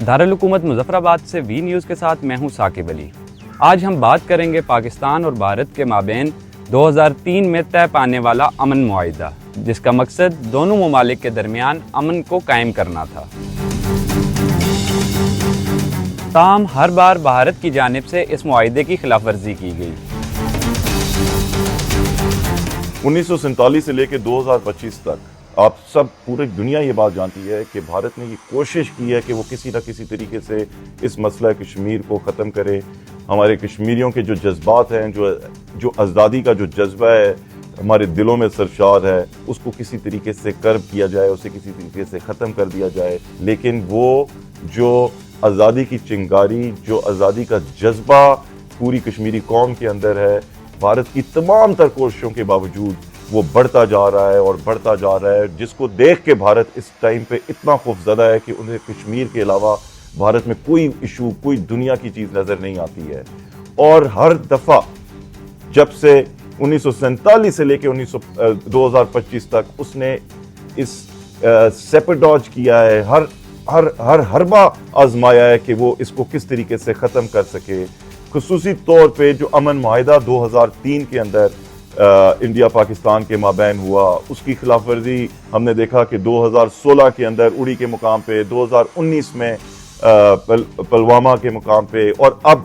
दारुल हुकूमत मुजफ्फराबाद से V news के साथ मैं हूं साकिब अली। आज हम बात करेंगे पाकिस्तान और भारत के माबैन 2003 में तय पाने वाला अमन मुआहिदा, जिसका मकसद दोनों ममालिक के दरमियान अमन को कायम करना था। ताहम हर बार भारत की जानिब से इस मुआहिदे की खिलाफ वर्जी की गई। 1947 से लेकर 2025 तक आप सब पूरी दुनिया ये बात जानती है कि भारत ने ये कोशिश की है कि वो किसी न किसी तरीके से इस मसला कश्मीर को ख़त्म करे। हमारे कश्मीरियों के जो जज्बात हैं, जो आज़ादी का जो जज्बा है हमारे दिलों में सरशार है, उसको किसी तरीके से कर्ब किया जाए, उसे किसी तरीके से ख़त्म कर दिया जाए। लेकिन वो जो आज़ादी की चिंगारी, जो आज़ादी का जज्बा पूरी कश्मीरी कौम के अंदर है, भारत की तमाम तर कोशिशों के बावजूद वो बढ़ता जा रहा है और बढ़ता जा रहा है, जिसको देख के भारत इस टाइम पे इतना खौफज़दा है कि उन्हें कश्मीर के अलावा भारत में कोई इशू, कोई दुनिया की चीज़ नज़र नहीं आती है। और हर दफ़ा जब से 1947 से लेकर 2025 तक उसने इस सेपडॉज किया है, हर हरबा आजमाया है कि वो इसको किस तरीके से ख़त्म कर सके। खुसूसी तौर पे जो अमन मुआहिदा 2003 के अंदर इंडिया पाकिस्तान के माबैन हुआ, उसकी खिलाफ वर्जी हमने देखा कि 2016 के अंदर उड़ी के मुकाम पे, 2019 में पुलवामा के मुकाम पे और अब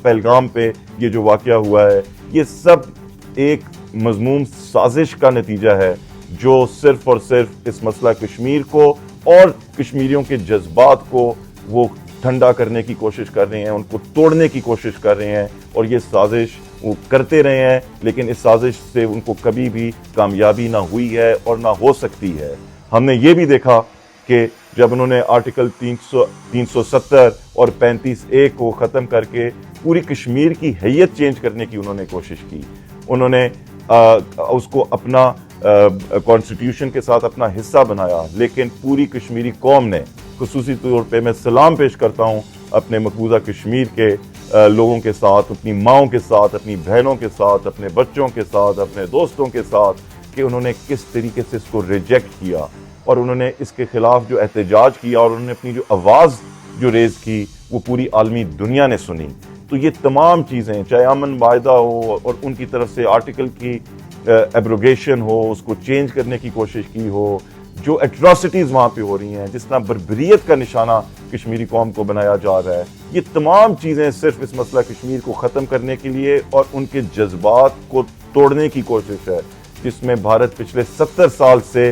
पहलगाम पे ये जो वाक़या हुआ है, ये सब एक मज़मूम साजिश का नतीजा है जो सिर्फ़ और सिर्फ इस मसला कश्मीर को और कश्मीरियों के जज्बात को वो ठंडा करने की कोशिश कर रहे हैं, उनको तोड़ने की कोशिश कर रहे हैं। और ये साजिश वो करते रहे हैं, लेकिन इस साजिश से उनको कभी भी कामयाबी ना हुई है और ना हो सकती है। हमने ये भी देखा कि जब उन्होंने आर्टिकल 370 और 35A को ख़त्म करके पूरी कश्मीर की हैयत चेंज करने की उन्होंने कोशिश की, उन्होंने उसको अपना कॉन्स्टिट्यूशन के साथ अपना हिस्सा बनाया, लेकिन पूरी कश्मीरी कौम ने, खुसूसी तौर पे मैं सलाम पेश करता हूँ अपने मकबूजा कश्मीर के लोगों के साथ, अपनी माँओं के साथ, अपनी बहनों के साथ, अपने बच्चों के साथ, अपने दोस्तों के साथ, कि उन्होंने किस तरीके से इसको रिजेक्ट किया और उन्होंने इसके ख़िलाफ़ जो एहतजाज किया और उन्होंने अपनी जो आवाज़ जो रेज़ की वो पूरी आलमी दुनिया ने सुनी। तो ये तमाम चीज़ें, चाहे अमन मुआहिदा हो और उनकी तरफ से आर्टिकल की एब्रोगेशन हो, उसको चेंज करने की कोशिश की हो, जो एट्रॉसिटीज़ वहाँ पे हो रही हैं, जिस तरह बर्बरियत का निशाना कश्मीरी कौम को बनाया जा रहा है, ये तमाम चीज़ें सिर्फ इस मसला कश्मीर को ख़त्म करने के लिए और उनके जज्बात को तोड़ने की कोशिश है, जिसमें भारत पिछले 70 साल से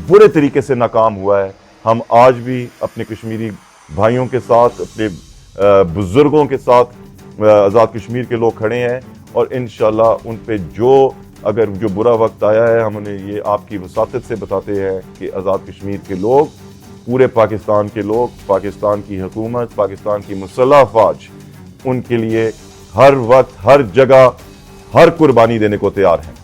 बुरे तरीके से नाकाम हुआ है। हम आज भी अपने कश्मीरी भाइयों के साथ, अपने बुज़ुर्गों के साथ आज़ाद कश्मीर के लोग खड़े हैं और इंशाअल्लाह उन पे अगर जो बुरा वक्त आया है, हम उन्हें ये आपकी वसातत से बताते हैं कि आज़ाद कश्मीर के लोग, पूरे पाकिस्तान के लोग, पाकिस्तान की हुकूमत, पाकिस्तान की मुसल्लह अफ़वाज उनके लिए हर वक्त, हर जगह, हर कुर्बानी देने को तैयार हैं।